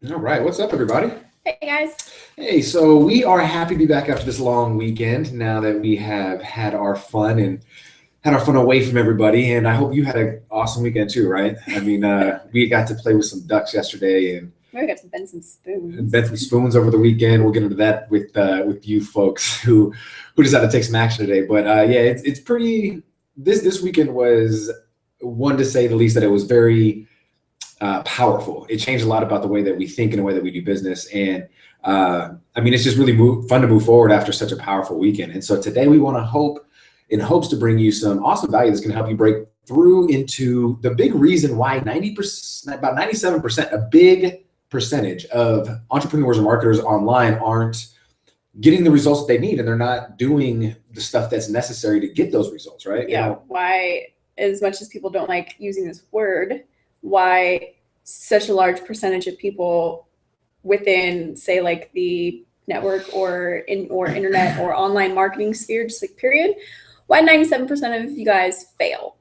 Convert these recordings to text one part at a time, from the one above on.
All right, what's up, everybody? Hey guys. Hey, so we are happy to be back after this long weekend now that we have had our fun and had our fun away from everybody. And I hope you had an awesome weekend too, right? I mean, we got to play with some ducks yesterday and We got some Benson spoons. bet some spoons over the weekend. We'll get into that with you folks who decided to take some action today. But yeah, it's pretty. This weekend was one to say the least that it was very powerful. It changed a lot about the way that we think and the way that we do business. And I mean, it's just really fun to move forward after such a powerful weekend. And so today we want to in hopes to bring you some awesome value that's going to help you break through into the big reason why 90%, about 97%, a big percentage of entrepreneurs and marketers online aren't getting the results that they need, and they're not doing the stuff that's necessary to get those results, right? Yeah. You know? Why, as much as people don't like using this word, why such a large percentage of people within, say, like the network or internet or online marketing sphere, just like period, why 97% of you guys fail?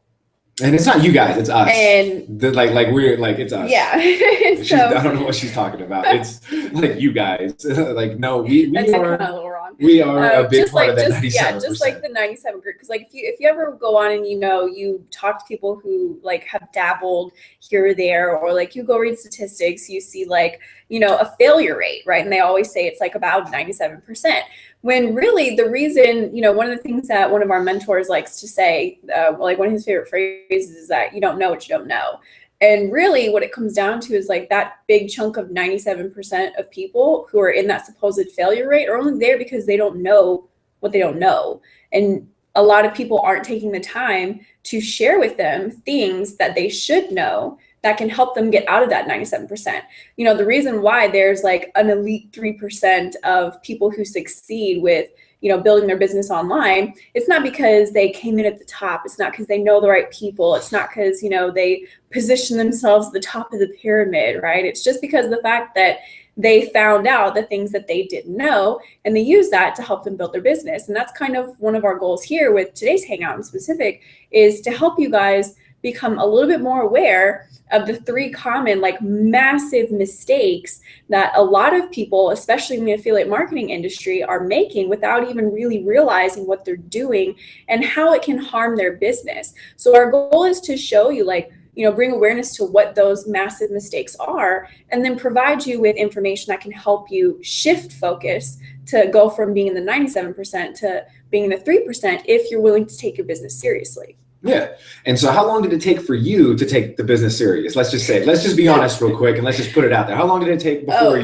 And it's not you guys, it's us. And it's us. Yeah. I don't know what she's talking about. It's like you guys. Like, no, we that's are kind of a little wrong. We are a big just part like of that just 97%. Yeah, just like the 97 group. Because like if you ever go on and you talk to people who like have dabbled here or there, or like you go read statistics, you see like a failure rate, right? And they always say it's like about 97%. When really the reason, one of the things that one of our mentors likes to say, like one of his favorite phrases is that you don't know what you don't know. And really what it comes down to is like that big chunk of 97% of people who are in that supposed failure rate are only there because they don't know what they don't know. And a lot of people aren't taking the time to share with them things that they should know that can help them get out of that 97%. The reason why there's like an elite 3% of people who succeed with building their business online, it's not because they came in at the top. It's not because they know the right people. It's not because, they position themselves at the top of the pyramid, right? It's just because of the fact that they found out the things that they didn't know, and they use that to help them build their business. And that's kind of one of our goals here with today's Hangout in specific, is to help you guys become a little bit more aware of the three common, like massive mistakes that a lot of people, especially in the affiliate marketing industry, are making without even really realizing what they're doing and how it can harm their business. So our goal is to show you, like, bring awareness to what those massive mistakes are, and then provide you with information that can help you shift focus to go from being in the 97% to being in the 3% if you're willing to take your business seriously. Yeah. And so how long did it take for you to take the business serious? Let's just be honest real quick, and let's just put it out there. How long did it take before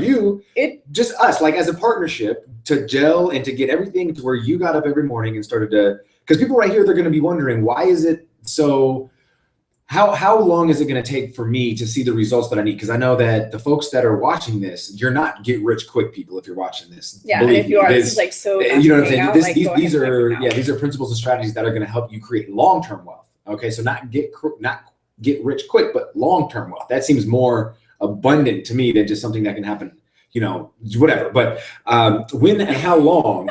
just us, like as a partnership, to gel and to get everything to where you got up every morning and started to, because people right here, they're going to be wondering, why is it so, how long is it going to take for me to see the results that I need? Because I know that the folks that are watching this, you're not get rich quick people if you're watching this. Yeah, and if you are, this is like so. You know what I'm saying? These are principles and strategies that are going to help you create long-term wealth. Okay, so not get rich quick, but long-term wealth. That seems more abundant to me than just something that can happen, whatever. But when and how long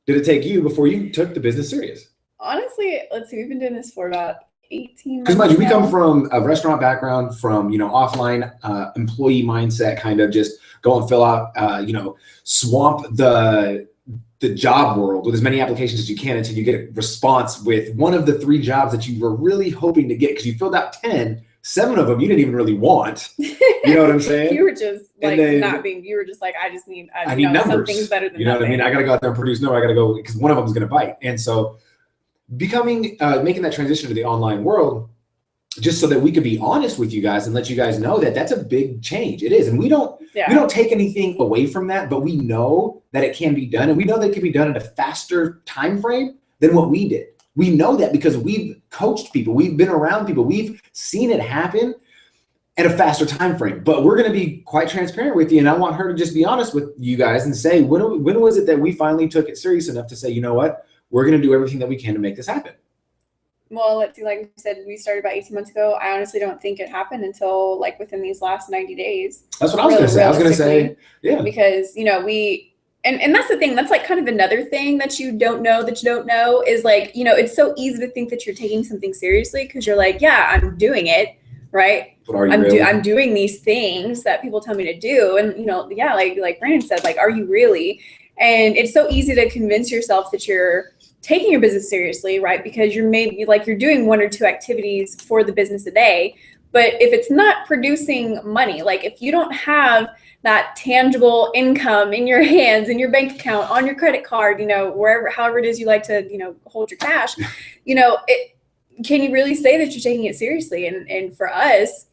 did it take you before you took the business serious? Honestly, let's see. We've been doing this for about 18 months. Because mind you, we come from a restaurant background, from offline employee mindset, kind of just go and fill out, swamp the job world with as many applications as you can until you get a response with one of the 3 jobs that you were really hoping to get, because you filled out 10. 7 of them you didn't even really want. You know what I'm saying? You were just like you were just like, I need numbers. Something's better than you know nothing. What I mean? I got to go out there and produce numbers. I got to go, because one of them is going to bite. And so making that transition to the online world, just so that we could be honest with you guys and let you guys know that that's a big change. It is. And we don't take anything away from that, but we know that it can be done, and we know that it can be done in a faster time frame than what we did. We know that because we've coached people, we've been around people, we've seen it happen at a faster time frame. But we're going to be quite transparent with you, and I want her to just be honest with you guys and say, when was it that we finally took it serious enough to say, you know what, we're going to do everything that we can to make this happen? Well, let's see, like we said, we started about 18 months ago. I honestly don't think it happened until like within these last 90 days. That's what I was going to say. I was going to say, yeah. Because, and that's the thing, that's like kind of another thing that you don't know is like, it's so easy to think that you're taking something seriously because you're like, yeah, I'm doing it. right? But are you really? I'm doing these things that people tell me to do. And, you know, yeah, like Brandon said, like, are you really? And it's so easy to convince yourself that you're taking your business seriously, right? Because you're maybe like you're doing 1 or 2 activities for the business a day. But if it's not producing money, like if you don't have that tangible income in your hands, in your bank account, on your credit card, you know, wherever, however it is you like to, you know, hold your cash, you know, can you really say that you're taking it seriously? And for us,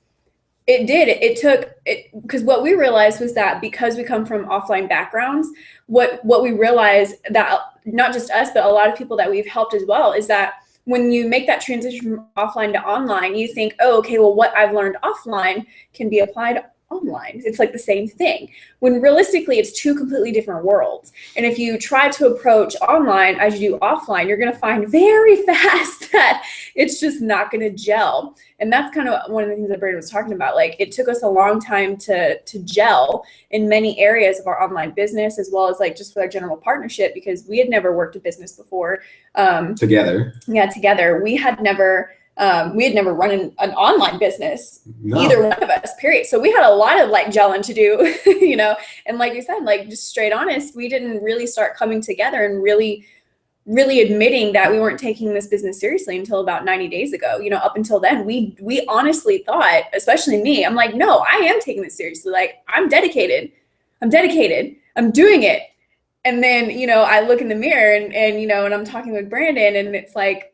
it took it, because what we realized was that because we come from offline backgrounds, what we realized, that not just us, but a lot of people that we've helped as well, is that when you make that transition from offline to online, you think, oh, okay, well, what I've learned offline can be applied online. It's like the same thing, when realistically it's 2 completely different worlds. And if you try to approach online as you do offline, you're going to find very fast that it's just not going to gel. And that's kind of one of the things that Brandon was talking about. Like, it took us a long time to gel in many areas of our online business, as well as like just with our general partnership, because we had never worked a business before. Together. Yeah, together. We had never run an online business, either one of us, period. So we had a lot of like gelling to do, you know, and like you said, like just straight honest, we didn't really start coming together and really admitting that we weren't taking this business seriously until about 90 days ago. You know, up until then, we honestly thought, especially me, I'm like, no, I am taking this seriously. Like, I'm dedicated, I'm doing it. And then, you know, I look in the mirror and, you know, and I'm talking with Brandon, and it's like,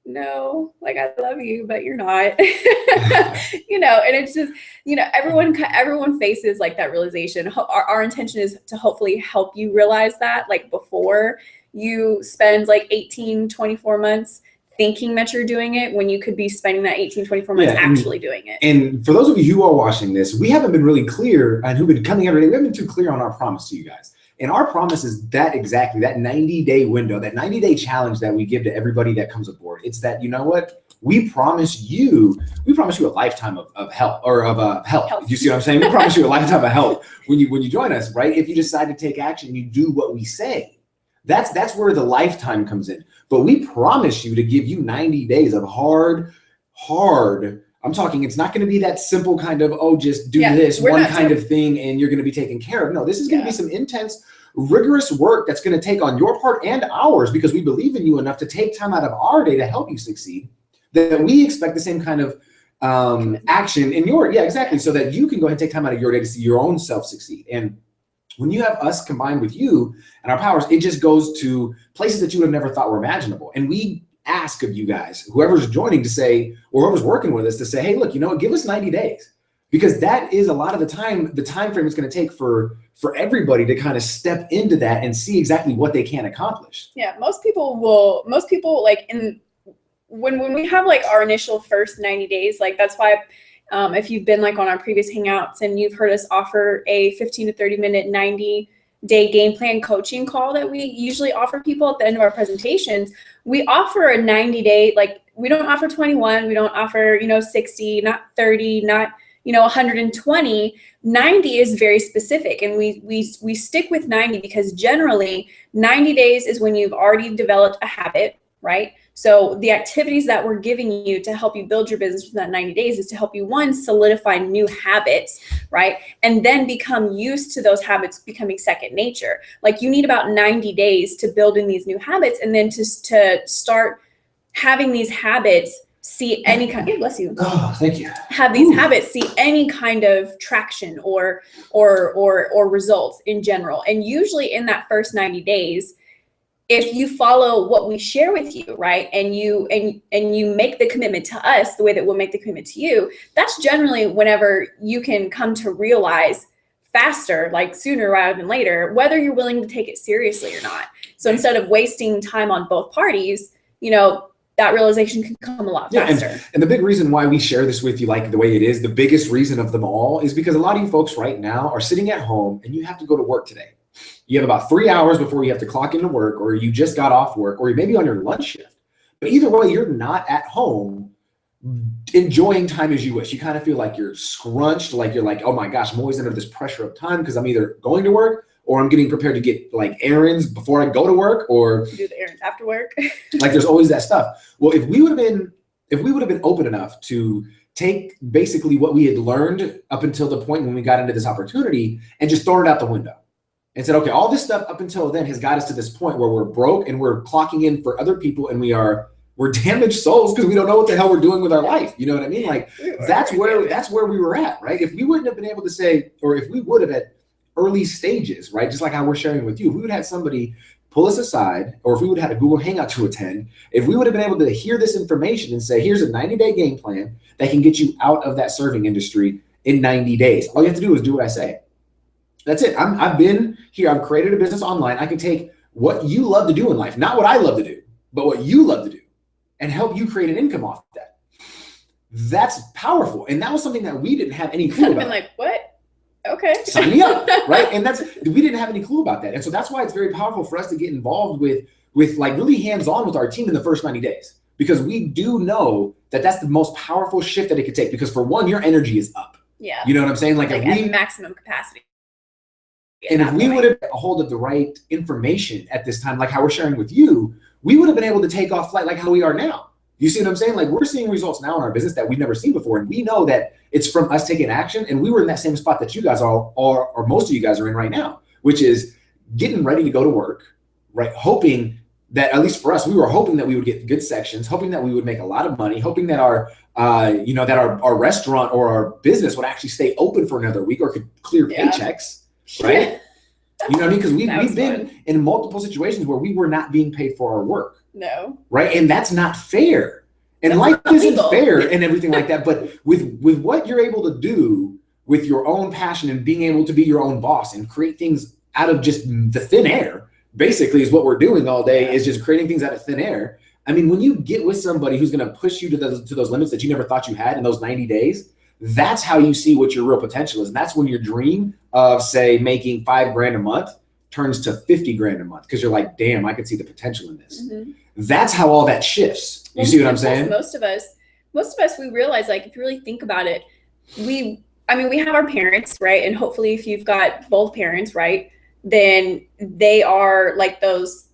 no, like, I love you, but you're not, you know. And it's just, you know, everyone faces like that realization. Our intention is to hopefully help you realize that, like, before you spend like 18, 24 months thinking that you're doing it, when you could be spending that 18, 24 months actually doing it. And for those of you who are watching this, we haven't been really clear, and who've been coming every day, we haven't been too clear on our promise to you guys. And our promise is that exactly, that 90-day window, that 90-day challenge that we give to everybody that comes aboard. It's that, you know what? We promise you a lifetime of help, or of help. You see what I'm saying? We promise you a lifetime of help when you join us, right? If you decide to take action, you do what we say. That's where the lifetime comes in. But we promise you to give you 90 days of hard, I'm talking, it's not going to be that simple kind of, oh, just do this one kind of thing and you're going to be taken care of. No, this is going to be some intense, rigorous work that's going to take on your part and ours, because we believe in you enough to take time out of our day to help you succeed, that we expect the same kind of action in your, exactly, so that you can go ahead and take time out of your day to see your own self succeed. And when you have us combined with you and our powers, it just goes to places that you would have never thought were imaginable. And we ask of you guys, whoever's joining, to say, or whoever's working with us, to say, hey, look, you know what, give us 90 days. Because that is a lot of the time frame it's going to take for everybody to kind of step into that and see exactly what they can accomplish. Yeah, most people like, when we have like our initial first 90 days, like, that's why if you've been like on our previous hangouts and you've heard us offer a 15 to 30 minute 90-day game plan coaching call that we usually offer people at the end of our presentations, we offer a 90-day, like, we don't offer 21, we don't offer, you know, 60, not 30, not, you know, 120. 90 is very specific, and we stick with 90 because generally 90 days is when you've already developed a habit, right? So the activities that we're giving you to help you build your business within that 90 days is to help you, one, solidify new habits, right? And then become used to those habits becoming second nature. Like, you need about 90 days to build in these new habits, and then to start having these habits see any kind of, bless you. Oh, thank you. Have these habits see any kind of traction or results in general. And usually in that first 90 days, if you follow what we share with you, right, and you make the commitment to us the way that we'll make the commitment to you, that's generally whenever you can come to realize faster, like sooner rather than later, whether you're willing to take it seriously or not. So instead of wasting time on both parties, you know, that realization can come a lot faster. And the big reason why we share this with you like the way it is, the biggest reason of them all, is because a lot of you folks right now are sitting at home and you have to go to work today. You have about 3 hours before you have to clock into work, or you just got off work, or you're maybe on your lunch shift. But either way, you're not at home enjoying time as you wish. You kind of feel like you're scrunched, like you're like, oh my gosh, I'm always under this pressure of time because I'm either going to work or I'm getting prepared to get like errands before I go to work, or do the errands after work. Like, there's always that stuff. Well, if we would have been open enough to take basically what we had learned up until the point when we got into this opportunity and just thrown it out the window and said, okay, all this stuff up until then has got us to this point where we're broke and we're clocking in for other people and we're damaged souls because we don't know what the hell we're doing with our life. You know what I mean? Like that's where we were at, right? If we wouldn't have been able to say, or if we would have at early stages, right? Just like how we're sharing with you, if we would have had somebody pull us aside, or if we would have had a Google Hangout to attend, if we would have been able to hear this information and say, here's a 90-day game plan that can get you out of that serving industry in 90 days. All you have to do is do what I say. That's it. I've been here. I've created a business online. I can take what you love to do in life, not what I love to do, but what you love to do, and help you create an income off of that. That's powerful. And that was something that we didn't have any clue about. I've been like, what? Okay. Sign me up, right? And we didn't have any clue about that. And so that's why it's very powerful for us to get involved with like really hands-on with our team in the first 90 days, because we do know that that's the most powerful shift that it could take. Because for one, your energy is up. Yeah. You know what I'm saying? Like at maximum capacity. And if we would have a hold of the right information at this time, like how we're sharing with you, we would have been able to take off flight like how we are now. You see what I'm saying? Like we're seeing results now in our business that we've never seen before. And we know that it's from us taking action. And we were in that same spot that you guys are, or most of you guys are in right now, which is getting ready to go to work, right? Hoping that, at least for us, we were hoping that we would get good sections, hoping that we would make a lot of money, hoping that our restaurant or our business would actually stay open for another week or could clear paychecks, right? Yeah. You know what I mean? Because we've been in multiple situations where we were not being paid for our work. No. Right. And that's not fair. And life isn't fair and everything like that. But with what you're able to do with your own passion and being able to be your own boss and create things out of just the thin air, basically is what we're doing all day, is just creating things out of thin air. I mean, when you get with somebody who's going to push you to those limits that you never thought you had in those 90 days, that's how you see what your real potential is. And that's when your dream of, say, making $5,000 a month turns to $50,000 a month, because you're like, damn, I could see the potential in this. Mm-hmm. That's how all that shifts. You see what I'm saying? Most of us, we realize, like, if you really think about it, we have our parents, right? And hopefully if you've got both parents, right, then they are like those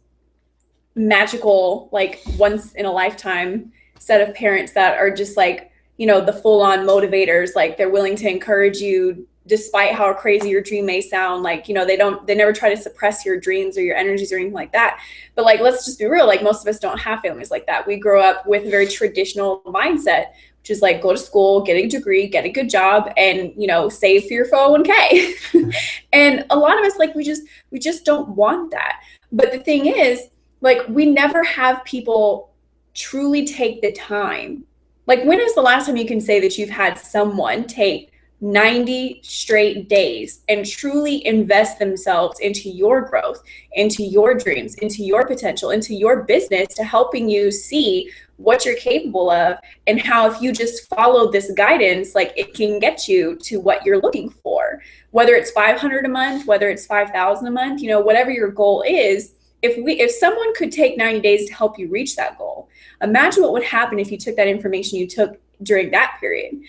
magical, like once in a lifetime set of parents that are just like, you know, the full on motivators. Like they're willing to encourage you despite how crazy your dream may sound. Like, you know, they never try to suppress your dreams or your energies or anything like that. But like, let's just be real. Like most of us don't have families like that. We grow up with a very traditional mindset, which is like, go to school, get a degree, get a good job, and, you know, save for your 401k. And a lot of us, like, we just don't want that. But the thing is, like, we never have people truly take the time. Like, when is the last time you can say that you've had someone take 90 straight days and truly invest themselves into your growth, into your dreams, into your potential, into your business, to helping you see what you're capable of, and how if you just follow this guidance, like, it can get you to what you're looking for, whether it's $500 a month, whether it's $5,000 a month, you know, whatever your goal is. If someone could take 90 days to help you reach that goal, imagine what would happen if you took that information you took during that period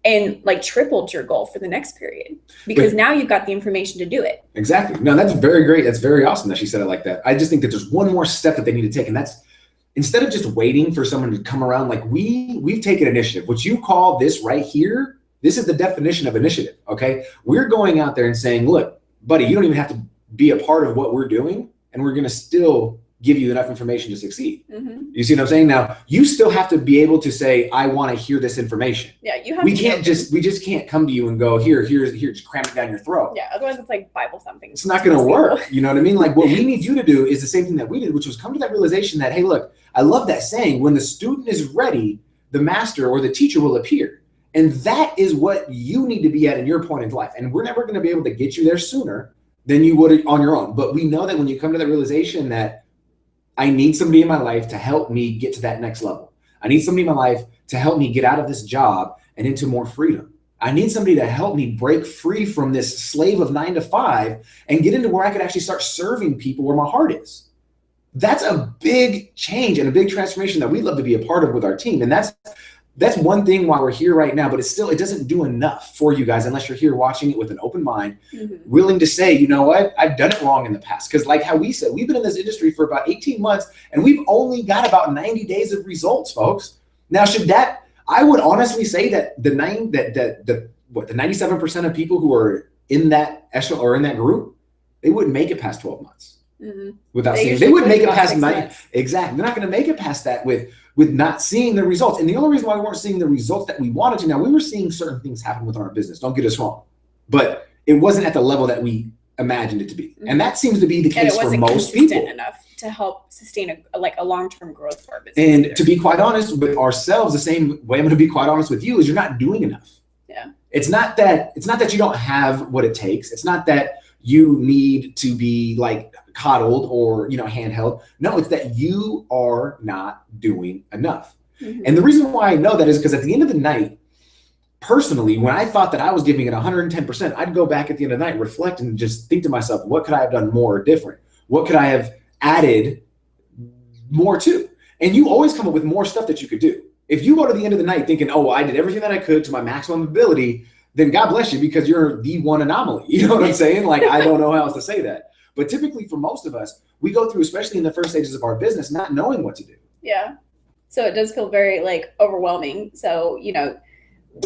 and like tripled your goal for the next period, because now you've got the information to do it. Exactly. No, that's very great. That's very awesome that she said it like that. I just think that there's one more step that they need to take, and that's, instead of just waiting for someone to come around, like we've taken initiative. What you call this right here, this is the definition of initiative. Okay. We're going out there and saying, look, buddy, you don't even have to be a part of what we're doing, and we're going to still give you enough information to succeed. Mm-hmm. You see what I'm saying? Now, you still have to be able to say, I want to hear this information. Yeah, you have we just can't come to you and go, here, just cram it down your throat. Yeah, otherwise it's like Bible thumping. It's not going to work. You know what I mean? Like, what we need you to do is the same thing that we did, which was come to that realization that, hey, look, I love that saying, when the student is ready, the master or the teacher will appear. And that is what you need to be at in your point in life. And we're never going to be able to get you there sooner than you would on your own. But we know that when you come to that realization that I need somebody in my life to help me get to that next level. I need somebody in my life to help me get out of this job and into more freedom. I need somebody to help me break free from this slave of 9 to 5 and get into where I could actually start serving people where my heart is. That's a big change and a big transformation that we'd love to be a part of with our team. And that's one thing why we're here right now, but it doesn't do enough for you guys unless you're here watching it with an open mind, willing to say, you know what, I've done it wrong in the past. Because like how we said, we've been in this industry for about 18 months and we've only got about 90 days of results, folks. Now, I would honestly say that the 97% of people who are in that echelon or in that group, they wouldn't make it past 12 months without seeing. They wouldn't make it past 9. Exactly. They're not going to make it past that with not seeing the results. And the only reason why we weren't seeing the results that we wanted to, now we were seeing certain things happen with our business. Don't get us wrong, but it wasn't at the level that we imagined it to be. And that seems to be the case for most people. Enough to help sustain a long-term growth for our business. And to be quite honest with ourselves, the same way I'm going to be quite honest with you is you're not doing enough. Yeah. It's not that you don't have what it takes. It's not that you need to be like coddled or, handheld. No, it's that you are not doing enough. And the reason why I know that is because at the end of the night, personally, when I thought that I was giving it 110%, I'd go back at the end of the night, reflect, and just think to myself, what could I have done more or different? What could I have added more to? And you always come up with more stuff that you could do. If you go to the end of the night thinking, oh, well, I did everything that I could to my maximum ability, then God bless you, because you're the one anomaly. You know what I'm saying? Like, I don't know how else to say that. But typically for most of us, we go through, especially in the first stages of our business, not knowing what to do. Yeah. So it does feel very overwhelming. So,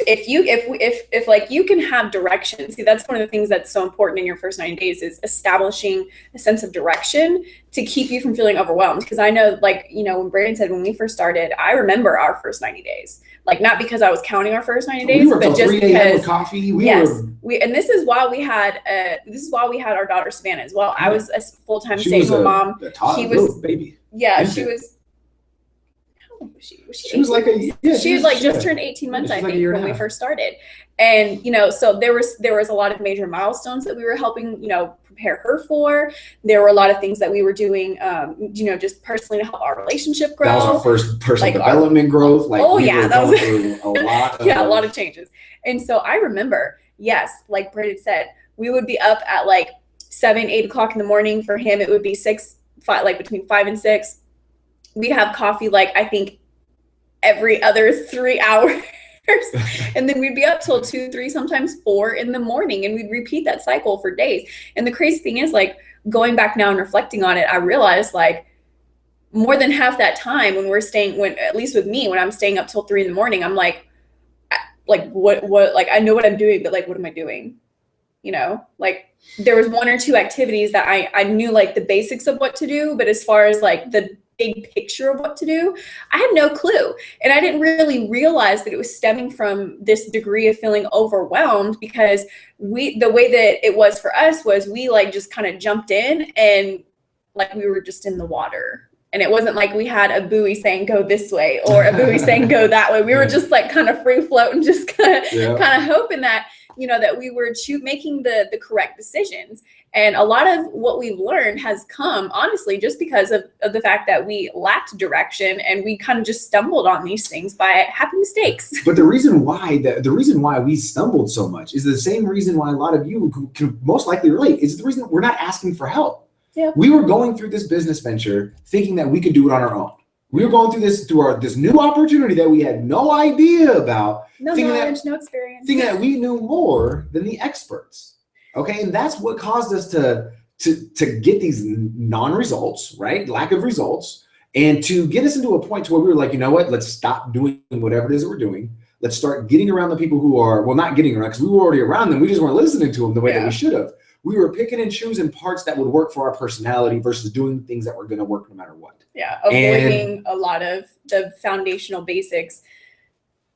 if like you can have direction, see, that's one of the things that's so important in your first 90 days is establishing a sense of direction to keep you from feeling overwhelmed. Because I know, when Brandon said, when we first started, I remember our first 90 days, not because I was counting our first 90 days, but just because with coffee. And this is why we had our daughter Savannah as well. I was a full-time stay-at-home mom. He was baby. Yeah, she was. She was like she had just turned 18 months, I think, when we first started. And, so there was a lot of major milestones that we were helping, prepare her for. There were a lot of things that we were doing, just personally to help our relationship grow. That was our first personal development growth. That was a lot. A lot of changes. And so I remember, yes, like Bridget said, we would be up at 7, 8 o'clock in the morning. For him, it would be 6, 5, between 5 and 6. We'd have coffee, I think, every other 3 hours. And then we'd be up till 2, 3, sometimes 4 in the morning. And we'd repeat that cycle for days. And the crazy thing is, going back now and reflecting on it, I realized, more than half that time at least with me, when I'm staying up till 3 in the morning, I'm what, I know what I'm doing, but what am I doing? There was 1 or 2 activities that I knew the basics of what to do, but as far as the big picture of what to do, I had no clue. And I didn't really realize that it was stemming from this degree of feeling overwhelmed, because the way that it was for us was we just kind of jumped in and we were just in the water. And it wasn't like we had a buoy saying go this way or a buoy saying go that way. We were just kind of free floating, just kind of hoping that, that we were making the correct decisions. And a lot of what we've learned has come, honestly, just because of the fact that we lacked direction and we kind of just stumbled on these things by happy mistakes. But the reason why we stumbled so much is the same reason why a lot of you can most likely relate. Is the reason we're not asking for help. Yeah. We were going through this business venture thinking that we could do it on our own. We were going through this new opportunity that we had no idea about. No knowledge, no experience. Thinking that we knew more than the experts. Okay, and that's what caused us to get these non-results, right? Lack of results, and to get us into a point to where we were like, you know what? Let's stop doing whatever it is that we're doing. Let's start getting around the people who are, well, not getting around, because we were already around them. We just weren't listening to them the way that we should have. We were picking and choosing parts that would work for our personality versus doing things that were going to work no matter what. Yeah, avoiding a lot of the foundational basics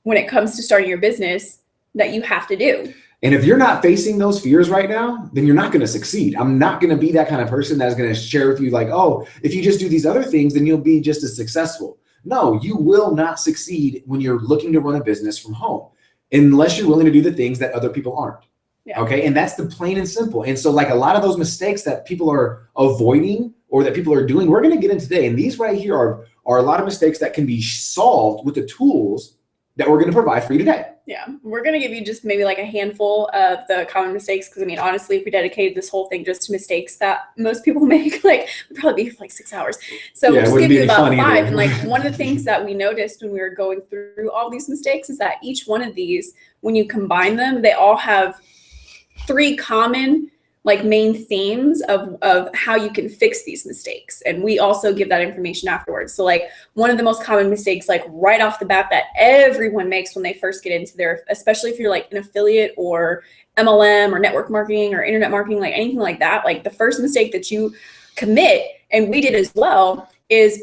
when it comes to starting your business that you have to do. And if you're not facing those fears right now, then you're not going to succeed. I'm not going to be that kind of person that's going to share with you oh, if you just do these other things, then you'll be just as successful. No, you will not succeed when you're looking to run a business from home, unless you're willing to do the things that other people aren't. Yeah. Okay. And that's the plain and simple. And so a lot of those mistakes that people are avoiding or that people are doing, we're going to get into today. And these right here are a lot of mistakes that can be solved with the tools that we're going to provide for you today. Yeah, we're going to give you just maybe a handful of the common mistakes. Because honestly, if we dedicated this whole thing just to mistakes that most people make, we'd probably be 6 hours. So we'll just give you about 5. And one of the things that we noticed when we were going through all these mistakes is that each one of these, when you combine them, they all have 3 common like main themes of how you can fix these mistakes. And we also give that information afterwards. So like one of the most common mistakes, like right off the bat, that everyone makes when they first get into their, especially if you're like an affiliate or MLM or network marketing or internet marketing, like anything like that, like the first mistake that you commit, and we did as well, is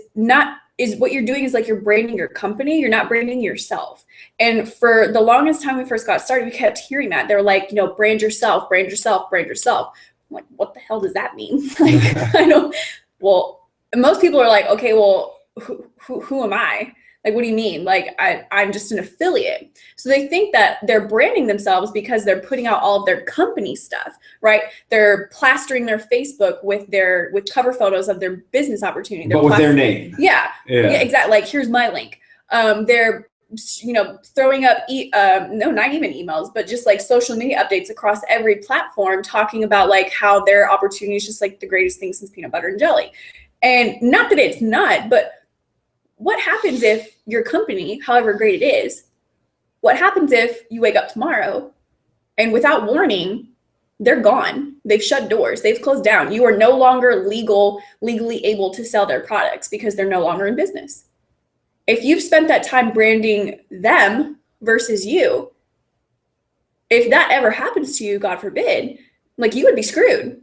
what you're doing is like you're branding your company. You're not branding yourself. And for the longest time we first got started, we kept hearing that. They're like, you know, brand yourself, brand yourself, brand yourself. I'm like, what the hell does that mean? Like, I don't, well, most people are like, okay, well, who am I? Like, what do you mean? Like, I'm just an affiliate. So they think that they're branding themselves because they're putting out all of their company stuff, right? They're plastering their Facebook with cover photos of their business opportunity. But with their name. Yeah, exactly. Like, here's my link. They're, you know, throwing up, no, not even emails, but just like social media updates across every platform, talking about like how their opportunity is just like the greatest thing since peanut butter and jelly. And not that it's not, but what happens if your company, however great it is, what happens if you wake up tomorrow and without warning, they're gone. They've shut doors. They've closed down. You are no longer legally able to sell their products because they're no longer in business. If you've spent that time branding them versus you, if that ever happens to you, God forbid, like you would be screwed.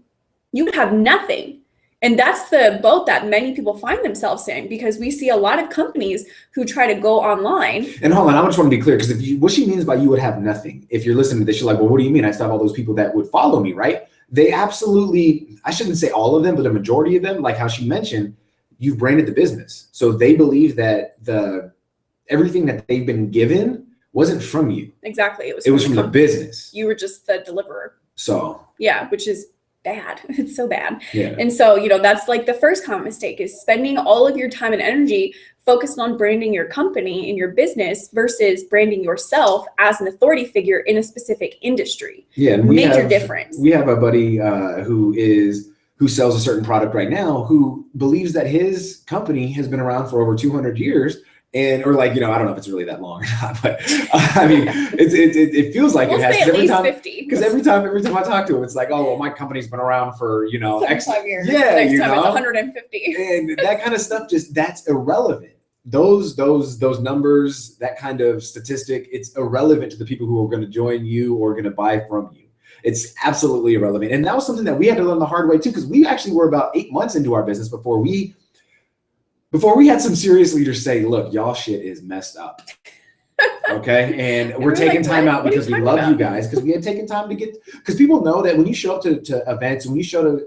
You would have nothing. And that's the boat that many people find themselves in, because we see a lot of companies who try to go online. And hold on, I just want to be clear, because what she means by you would have nothing, if you're listening to this, you're like, well, what do you mean? I still have all those people that would follow me, right? They absolutely, I shouldn't say all of them, but a majority of them, like how she mentioned, you've branded the business. So they believe that everything that they've been given wasn't from you. Exactly. It was from the business. You were just the deliverer. So. Yeah, which is bad. It's so bad. Yeah. And so, you know, that's like the first common mistake, is spending all of your time and energy focused on branding your company and your business versus branding yourself as an authority figure in a specific industry. Yeah. And major difference. We have a buddy who sells a certain product right now, who believes that his company has been around for over 200 years. Or like, you know, I don't know if it's really that long or not, but I mean, it feels like it has, because every time I talk to him, it's like, oh, well, my company's been around for, you know, X years. Yeah, next you time know, it's 150. And that kind of stuff, that's irrelevant. Those numbers, that kind of statistic, it's irrelevant to the people who are going to join you or going to buy from you. It's absolutely irrelevant. And that was something that we had to learn the hard way too, because we actually were about 8 months into our business before we had some serious leaders say, look, y'all shit is messed up. Okay. And we're taking time out because we love you guys, because we had taken time to get, because people know that when you show up to events, when you show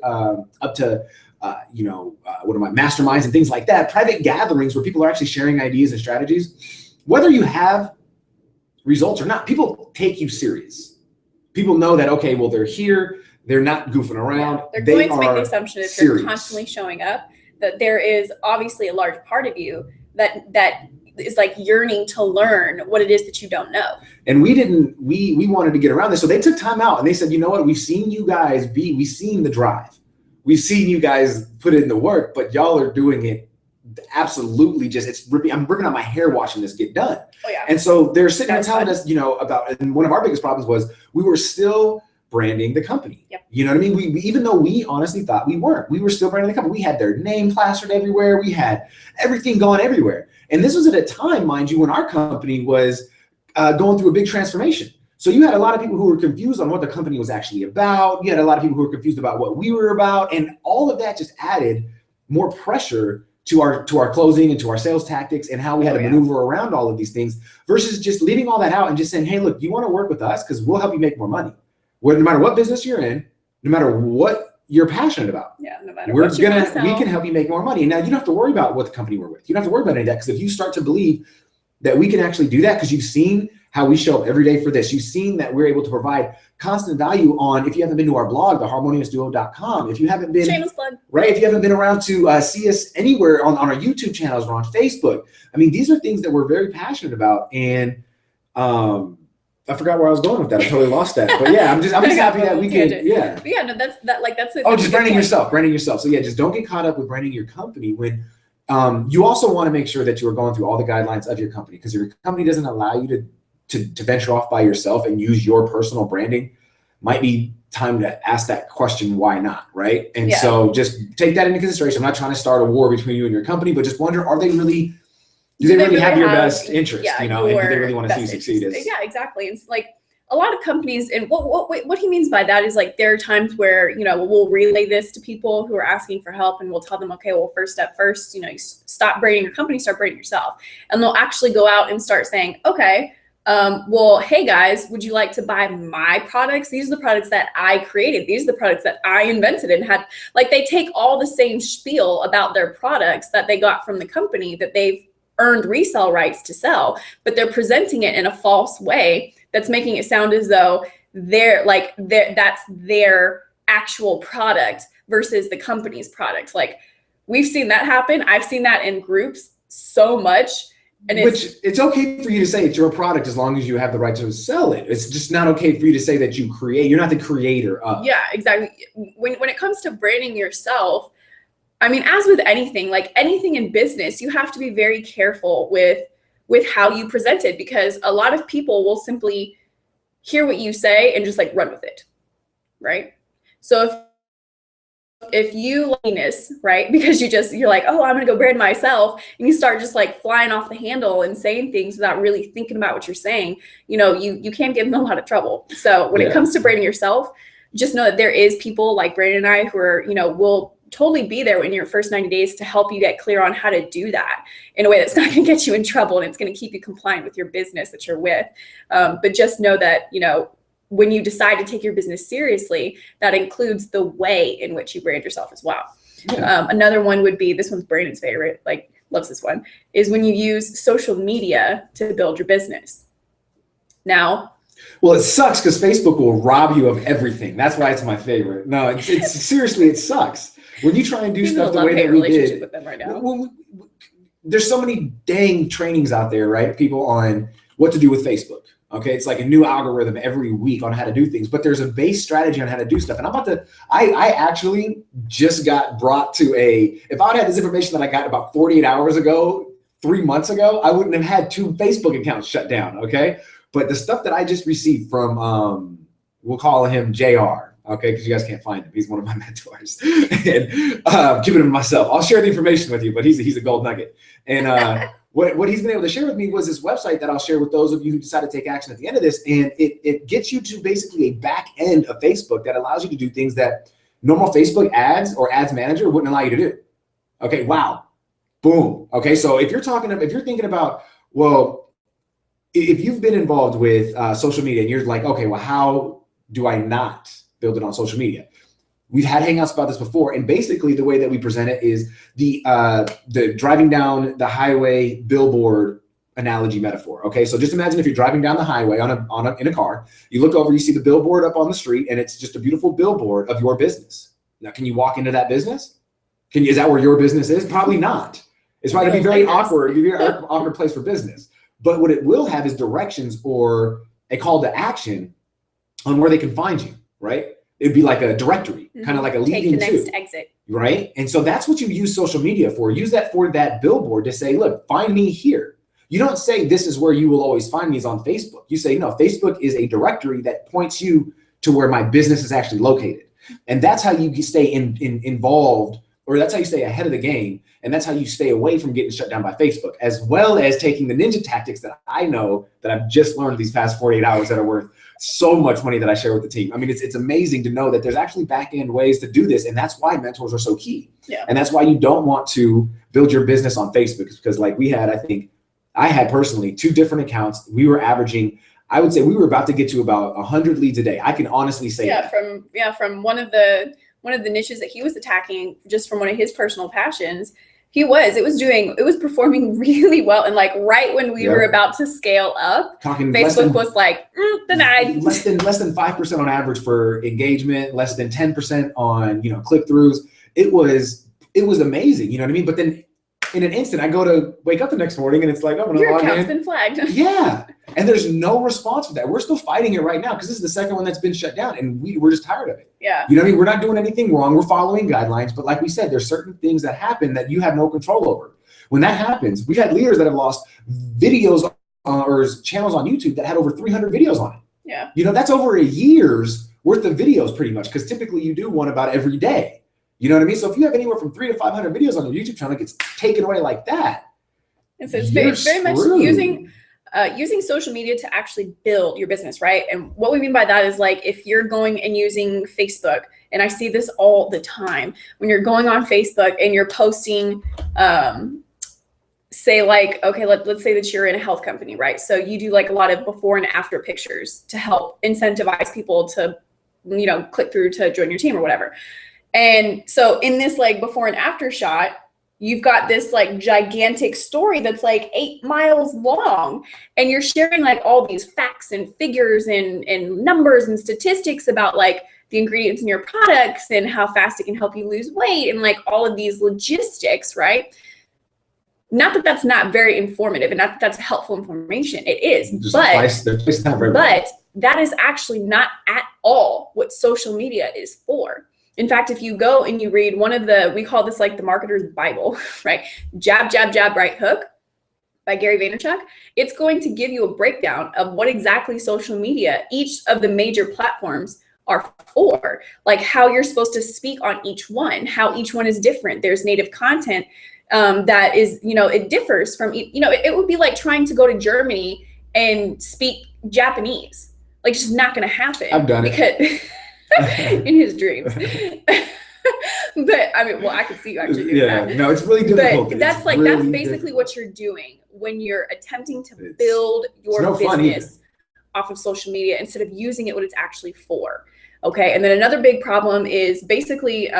up to masterminds and things like that, private gatherings where people are actually sharing ideas and strategies, whether you have results or not, people take you serious. People know that, okay, well, they're here. They're not goofing around. Yeah, they're going to make the assumption if you're constantly showing up, that there is obviously a large part of you that is like yearning to learn what it is that you don't know. And we wanted to get around this. So they took time out and they said, you know what, we've seen you guys we've seen the drive. We've seen you guys put in the work, but y'all are doing it absolutely I'm ripping out my hair watching this get done. Oh yeah. And so they're sitting there telling us, you know, and one of our biggest problems was we were still branding the company. Yep. You know what I mean? We even though we honestly thought we weren't, we were still branding the company. We had their name plastered everywhere. We had everything going everywhere. And this was at a time, mind you, when our company was going through a big transformation. So you had a lot of people who were confused on what the company was actually about. You had a lot of people who were confused about what we were about. And all of that just added more pressure to our closing and to our sales tactics and how we had to maneuver around all of these things, versus just leaving all that out and just saying, hey, look, you want to work with us because we'll help you make more money. No matter what business you're in, no matter what you're passionate about. Yeah, no matter what we can help you make more money. And now you don't have to worry about what the company we're with. You don't have to worry about any of that, because if you start to believe that we can actually do that, because you've seen how we show up every day for this. You've seen that we're able to provide constant value on, if you haven't been to our blog, theharmoniousduo.com, if you haven't been, shameless plug. Right, if you haven't been around to see us anywhere on our YouTube channels or on Facebook. I mean, these are things that we're very passionate about. And I forgot where I was going with that. I totally lost that. But yeah, I'm just happy that we can. Yeah. But yeah, no, that's it. Oh, just branding yourself. So yeah, just don't get caught up with branding your company when you also want to make sure that you are going through all the guidelines of your company, because if your company doesn't allow you to venture off by yourself and use your personal branding, might be time to ask that question, why not, right? And so just take that into consideration. I'm not trying to start a war between you and your company, but just wonder, are they really, do they really have your best interest, you know, and do they really want to see you succeed? Yeah, exactly. It's like a lot of companies, and what he means by that is like there are times where, you know, we'll relay this to people who are asking for help, and we'll tell them, okay, well, first step first, you know, you stop branding your company, start branding yourself. And they'll actually go out and start saying, okay, well, hey guys, would you like to buy my products? These are the products that I created. These are the products that I invented and had. Like, they take all the same spiel about their products that they got from the company that they've earned resale rights to sell, but they're presenting it in a false way that's making it sound as though that's their actual product versus the company's product. Like, we've seen that happen. I've seen that in groups so much. And it's okay for you to say it's your product as long as you have the right to sell it. It's just not okay for you to say that you create. You're not the creator of. Yeah, exactly. When it comes to branding yourself, I mean, as with anything, like anything in business, you have to be very careful with how you present it, because a lot of people will simply hear what you say and just like run with it, right? So if you leanness, right, because you're like, oh, I'm gonna go brand myself, and you start just like flying off the handle and saying things without really thinking about what you're saying, you know, you can get in a lot of trouble. So when it comes to branding yourself, just know that there is people like Brandon and I who are, you know, will totally be there in your first 90 days to help you get clear on how to do that in a way that's not going to get you in trouble, and it's going to keep you compliant with your business that you're with. But just know that, you know, when you decide to take your business seriously, that includes the way in which you brand yourself as well. Yeah. Another one would be, this one's Brandon's favorite, like loves this one, is when you use social media to build your business. Now, well, it sucks because Facebook will rob you of everything. That's why it's my favorite. No, it's seriously, it sucks. When you try and do stuff the way that we did, with them right now. There's so many dang trainings out there, right? People on what to do with Facebook. Okay, it's like a new algorithm every week on how to do things, but there's a base strategy on how to do stuff. And I actually just got brought to if I had this information that I got about 48 hours ago, 3 months ago, I wouldn't have had 2 Facebook accounts shut down, okay? But the stuff that I just received from, we'll call him JR, okay, because you guys can't find him. He's one of my mentors. And keeping him to myself. I'll share the information with you, but he's a gold nugget. And what he's been able to share with me was this website that I'll share with those of you who decide to take action at the end of this. And it gets you to basically a back end of Facebook that allows you to do things that normal Facebook ads or ads manager wouldn't allow you to do. Okay, wow, boom. Okay, so if you're thinking about, well, if you've been involved with social media and you're like, okay, well, how do I not build it on social media? We've had hangouts about this before, and basically the way that we present it is the driving down the highway billboard analogy metaphor. Okay, so just imagine if you're driving down the highway in a car, you look over, you see the billboard up on the street, and it's just a beautiful billboard of your business. Now, can you walk into that business? Is that where your business is? Probably not. It's probably gonna be very awkward. It'd be a very awkward place for business. But what it will have is directions or a call to action on where they can find you, right? It'd be like a directory, kind of like a leading to. Take the next exit. Right? And so that's what you use social media for. Use that for that billboard to say, look, find me here. You don't say this is where you will always find me is on Facebook. You say, no, Facebook is a directory that points you to where my business is actually located. And that's how you stay involved, or that's how you stay ahead of the game. And that's how you stay away from getting shut down by Facebook, as well as taking the ninja tactics that I know that I've just learned these past 48 hours that are worth so much money that I share with the team. I mean, it's amazing to know that there's actually back-end ways to do this. And that's why mentors are so key. Yeah. And that's why you don't want to build your business on Facebook, because like I had personally 2 different accounts. We were averaging, I would say we were about to get to about 100 leads a day. I can honestly say that. From one of the niches that he was attacking, just from one of his personal passions, it was performing really well. And like right when we were about to scale up, Facebook was like, denied. Less than 5% on average for engagement, less than 10% on, click-throughs. It was amazing, you know what I mean? But then in an instant, I go to wake up the next morning and it's like, oh, your account's been flagged. Yeah. And there's no response for that. We're still fighting it right now because this is the second one that's been shut down and we're just tired of it. Yeah. You know what I mean? We're not doing anything wrong. We're following guidelines. But like we said, there's certain things that happen that you have no control over. When that happens, we've had leaders that have lost videos or channels on YouTube that had over 300 videos on it. Yeah. That's over a year's worth of videos pretty much, because typically you do one about every day. You know what I mean? So if you have anywhere from 300 to 500 videos on your YouTube channel, it gets taken away like that. And so it's very much using social media to actually build your business, right? And what we mean by that is like if you're going and using Facebook, and I see this all the time, when you're going on Facebook and you're posting, say like, okay, let's say that you're in a health company, right? So you do like a lot of before and after pictures to help incentivize people to, you know, click through to join your team or whatever. And so in this like before and after shot, you've got this like gigantic story that's like 8 miles long, and you're sharing like all these facts and figures and numbers and statistics about like the ingredients in your products and how fast it can help you lose weight and like all of these logistics, right? Not that that's not very informative and not that that's helpful information. It is, but that is actually not at all what social media is for. In fact, if you go and you read one of the, we call this like the marketer's Bible, right? Jab, jab, jab, right hook by Gary Vaynerchuk. It's going to give you a breakdown of what exactly social media, each of the major platforms are for, like how you're supposed to speak on each one, how each one is different. There's native content that is, you know, it differs from, you know, it would be like trying to go to Germany and speak Japanese. Like it's just not going to happen. I've done it. In his dreams. But I mean, well, I could see you actually doing that. No, it's really difficult. But that's like, really that's basically what you're doing when you're attempting to build your business off of social media instead of using it what it's actually for. Okay. And then another big problem is basically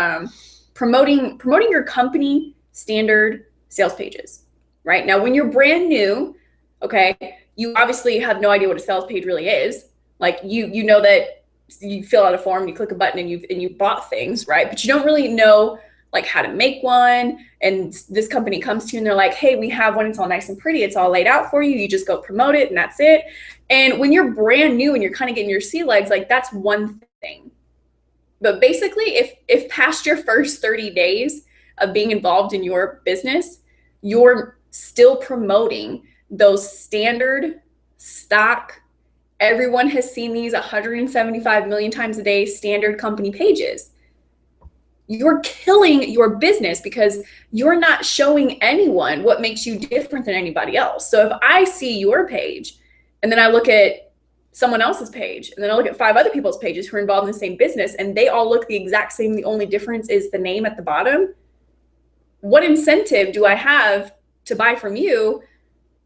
promoting your company standard sales pages, right? Now, when you're brand new, okay, you obviously have no idea what a sales page really is. Like you know that you fill out a form, you click a button and you bought things, right? But you don't really know like how to make one. And this company comes to you and they're like, hey, we have one. It's all nice and pretty. It's all laid out for you. You just go promote it and that's it. And when you're brand new and you're kind of getting your sea legs, like that's one thing. But basically if past your first 30 days of being involved in your business, you're still promoting those standard stock, everyone has seen these 175 million times a day standard company pages, you're killing your business because you're not showing anyone what makes you different than anybody else. So if I see your page and then I look at someone else's page and then I look at 5 other people's pages who are involved in the same business and they all look the exact same, the only difference is the name at the bottom, what incentive do I have to buy from you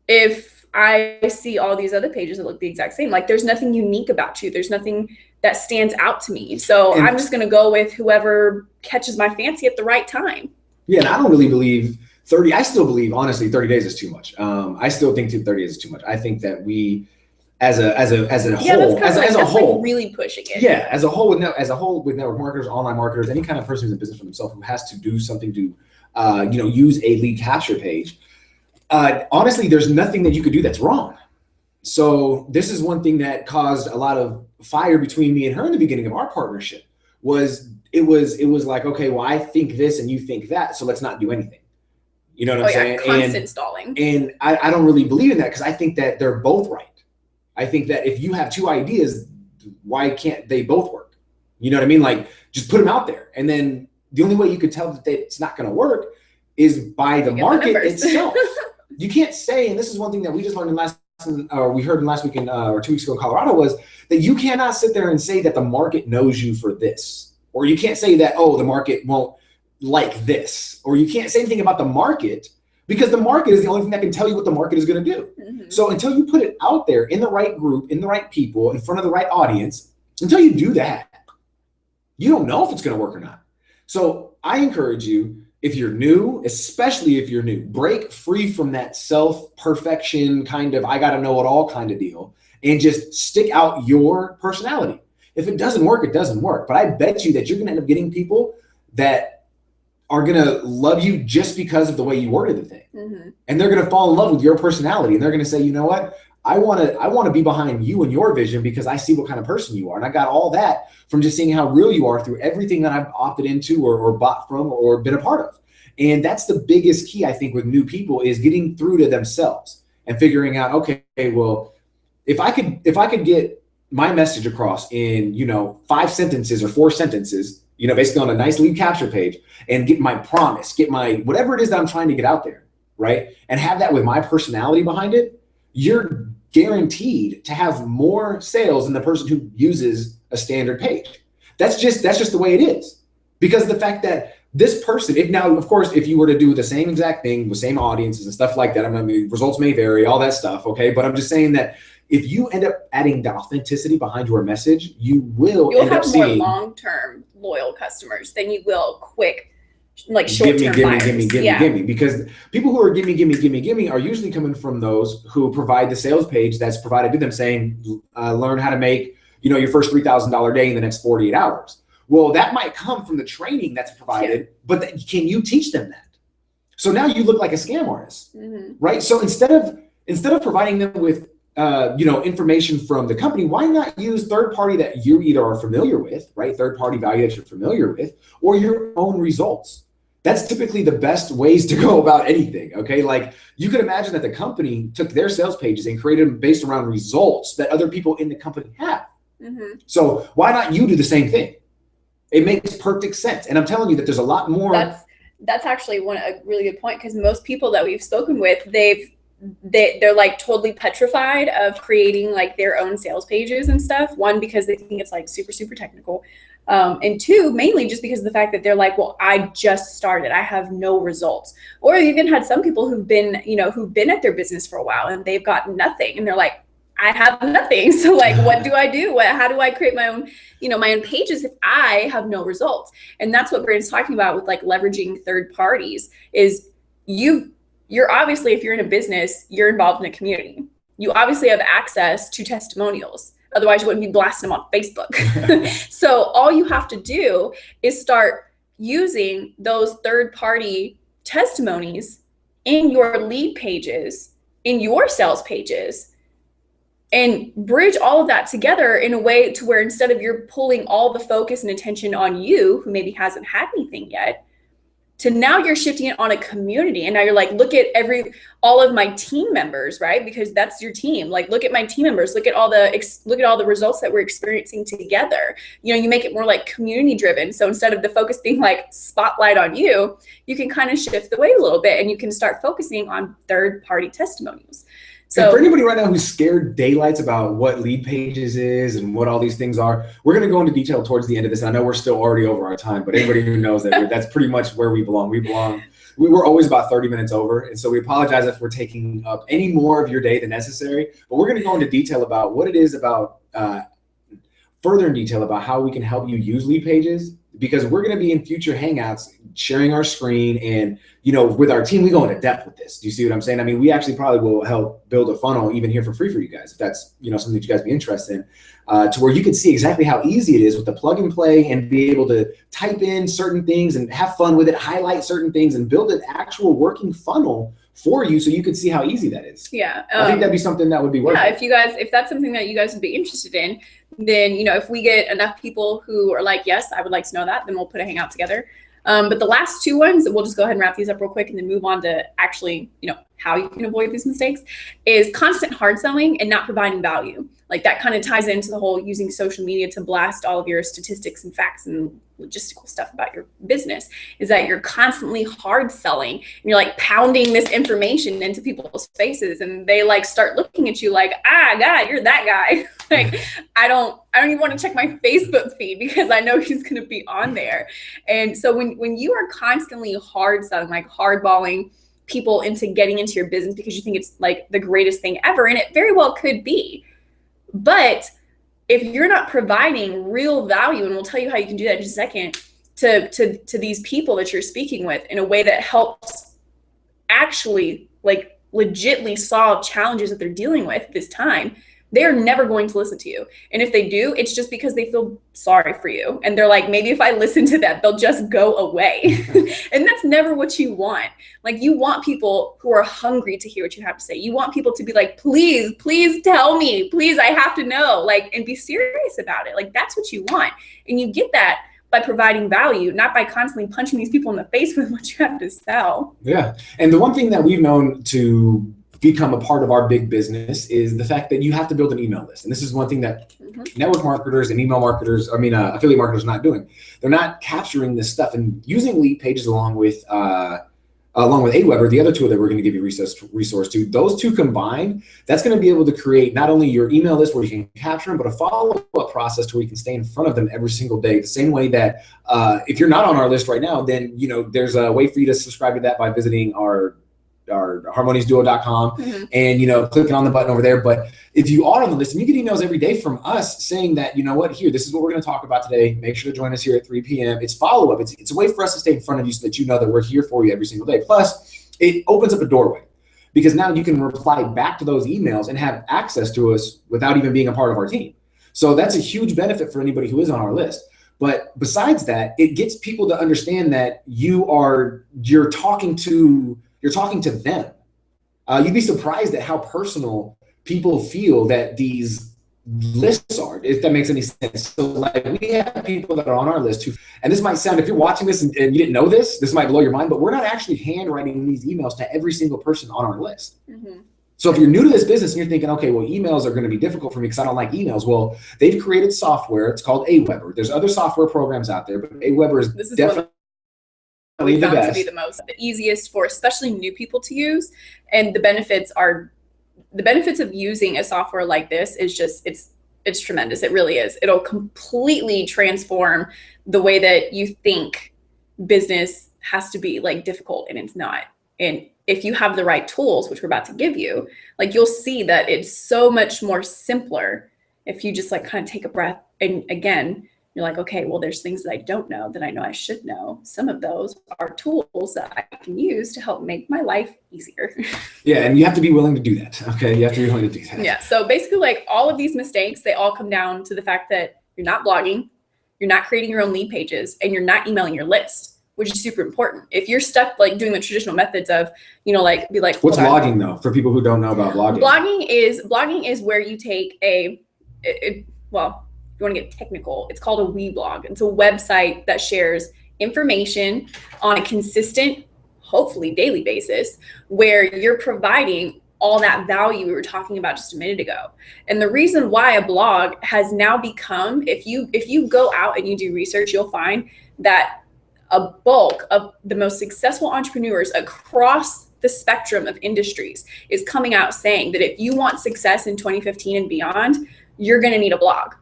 if I see all these other pages that look the exact same? Like there's nothing unique about you. There's nothing that stands out to me. So I'm just going to go with whoever catches my fancy at the right time. Yeah. And I don't really believe 30. I still believe, honestly, 30 days is too much. I still think 30 days is too much. I think that we, as a whole, like really pushing it. Yeah. As a whole with network marketers, online marketers, any kind of person who's in business for themselves who has to do something to, use a lead capture page. Honestly, there's nothing that you could do that's wrong. So this is one thing that caused a lot of fire between me and her in the beginning of our partnership. It was like, okay, well, I think this and you think that, so let's not do anything. You know what I'm saying? Constant stalling. And I don't really believe in that because I think that they're both right. I think that if you have 2 ideas, why can't they both work? You know what I mean? Like just put them out there. And then the only way you could tell that it's not going to work is by the market itself. You can't say, and this is one thing that we just learned we heard last week or 2 weeks ago in Colorado, was that you cannot sit there and say that the market knows you for this, or you can't say that, oh, the market won't like this, or you can't say anything about the market because the market is the only thing that can tell you what the market is going to do. Mm-hmm. So until you put it out there in the right group, in the right people, in front of the right audience, until you do that, you don't know if it's going to work or not. So I encourage you, if you're new, especially if you're new, break free from that self-perfection kind of, I got to know it all kind of deal, and just stick out your personality. If it doesn't work, it doesn't work. But I bet you that you're going to end up getting people that are going to love you just because of the way you worded the thing. Mm-hmm. And they're going to fall in love with your personality. And they're going to say, you know what? I want to be behind you and your vision because I see what kind of person you are. And I got all that from just seeing how real you are through everything that I've opted into or bought from or been a part of. And that's the biggest key, I think, with new people is getting through to themselves and figuring out, okay, well, if I could get my message across in, 5 sentences or 4 sentences, basically on a nice lead capture page, and get my promise, get my whatever it is that I'm trying to get out there, right? And have that with my personality behind it, you're guaranteed to have more sales than the person who uses a standard page. That's just the way it is. Because the fact that this person, now, of course, if you were to do the same exact thing with same audiences and stuff like that, I mean, results may vary, all that stuff, okay? But I'm just saying that if you end up adding the authenticity behind your message, you'll end up seeing more long-term loyal customers than you will quick, like short-term buyers. Give me. Because people who are give me are usually coming from those who provide the sales page that's provided to them saying, learn how to make, your first $3,000 day in the next 48 hours. Well, that might come from the training that's provided, but can you teach them that? So now you look like a scam artist, right? So instead of providing them with information from the company, why not use third party that you either are familiar with, right? Third party value that you're familiar with, or your own results. That's typically the best ways to go about anything, okay? Like you could imagine that the company took their sales pages and created them based around results that other people in the company have. So why not you do the same thing? It makes perfect sense. And I'm telling you that there's a lot more. That's actually a really good point, because most people that we've spoken with, they're like totally petrified of creating like their own sales pages and stuff. One, because they think it's like super, super technical. And two, mainly just because of the fact that they're like, well, I just started, I have no results. Or you even had some people who've been at their business for a while and they've got nothing. And they're like, I have nothing. So like, what do I do? How do I create my own, my own pages if I have no results? And that's what Brandon's talking about with like leveraging third parties is you're obviously, if you're in a business, you're involved in a community. You obviously have access to testimonials. Otherwise you wouldn't be blasting them on Facebook. So all you have to do is start using those third party testimonies in your lead pages, in your sales pages, and bridge all of that together in a way to where instead of you're pulling all the focus and attention on you, who maybe hasn't had anything yet, to now you're shifting it on a community. And now you're like, look at all of my team members, right? Because that's your team. Like, look at my team members, look at all the results that we're experiencing together. You make it more like community driven. So instead of the focus being like spotlight on you, you can kind of shift the weight a little bit and you can start focusing on third party testimonials. So and for anybody right now who's scared daylights about what lead pages is and what all these things are, we're going to go into detail towards the end of this. I know we're still already over our time, but anybody who knows that that's pretty much where we belong. We're always about 30 minutes over. And so we apologize if we're taking up any more of your day than necessary, but we're going to go into detail about what it is about, further in detail about how we can help you use lead pages, because we're going to be in future Hangouts sharing our screen and, with our team, we go into depth with this. Do you see what I'm saying? I mean, we actually probably will help build a funnel even here for free for you guys, if that's, something that you guys be interested in, to where you can see exactly how easy it is with the plug and play and be able to type in certain things and have fun with it, highlight certain things and build an actual working funnel for you so you can see how easy that is. Yeah. I think that'd be something that would be worth it. If that's something that you guys would be interested in, then, if we get enough people who are like, yes, I would like to know that, then we'll put a hangout together. But the last two ones, we'll just go ahead and wrap these up real quick and then move on to actually, how you can avoid these mistakes, is constant hard selling and not providing value. Like that kind of ties into the whole using social media to blast all of your statistics and facts and logistical stuff about your business, is that you're constantly hard selling and you're like pounding this information into people's faces and they like start looking at you like, God, you're that guy. Like, I don't even want to check my Facebook feed because I know he's going to be on there. And so when you are constantly hard selling, like hardballing people into getting into your business because you think it's like the greatest thing ever, and it very well could be, but if you're not providing real value, and we'll tell you how you can do that in just a second, to these people that you're speaking with in a way that helps actually like legitly solve challenges that they're dealing with this time, they're never going to listen to you. And if they do, it's just because they feel sorry for you. And they're like, maybe if I listen to that, they'll just go away. And that's never what you want. Like, you want people who are hungry to hear what you have to say. You want people to be like, please tell me, please, I have to know, like, and be serious about it. Like, that's what you want. And you get that by providing value, not by constantly punching these people in the face with what you have to sell. Yeah. And the one thing that we've known to become a part of our big business is the fact that you have to build an email list. And this is one thing that network marketers and email marketers, affiliate marketers are not doing. They're not capturing this stuff and using lead pages along with Aweber, the other tool that we're going to give you resource to. Those two combined, that's going to be able to create not only your email list where you can capture them, but a follow-up process to where you can stay in front of them every single day. The same way that if you're not on our list right now, then there's a way for you to subscribe to that by visiting our harmoniousduo.com and clicking on the button over there. But if you are on the list and you get emails every day from us saying that, this is what we're going to talk about today, make sure to join us here at 3 p.m. It's follow-up. It's a way for us to stay in front of you so that you know that we're here for you every single day. Plus, it opens up a doorway because now you can reply back to those emails and have access to us without even being a part of our team. So that's a huge benefit for anybody who is on our list. But besides that, it gets people to understand that you're talking to them. You'd be surprised at how personal people feel that these lists are, if that makes any sense. So like we have people that are on our list and this might sound, if you're watching this and you didn't know this might blow your mind, but we're not actually handwriting these emails to every single person on our list. So if you're new to this business and you're thinking, okay, well, emails are going to be difficult for me because I don't like emails. Well, they've created software. It's called Aweber. There's other software programs out there, but Aweber is definitely we found to be the easiest for especially new people to use. And the benefits of using a software like this is just, it's tremendous. It really is. It'll completely transform the way that you think business has to be difficult, and it's not. And if you have the right tools, which we're about to give you, you'll see that it's so much more simpler if you just kind of take a breath. And again, you're like, okay, well, there's things that I don't know that I know I should know. Some of those are tools that I can use to help make my life easier. Yeah, and you have to be willing to do that. Okay, you have to be willing to do that. Yeah, so basically all of these mistakes, they all come down to the fact that you're not blogging, you're not creating your own lead pages, and you're not emailing your list, which is super important. If you're stuck doing the traditional methods of, what's blogging though, for people who don't know about blogging? Blogging is where you take if you want to get technical, it's called a weblog. It's a website that shares information on a consistent, hopefully daily basis, where you're providing all that value we were talking about just a minute ago. And the reason why a blog has now become, if you go out and you do research, you'll find that a bulk of the most successful entrepreneurs across the spectrum of industries is coming out saying that if you want success in 2015 and beyond, you're going to need a blog.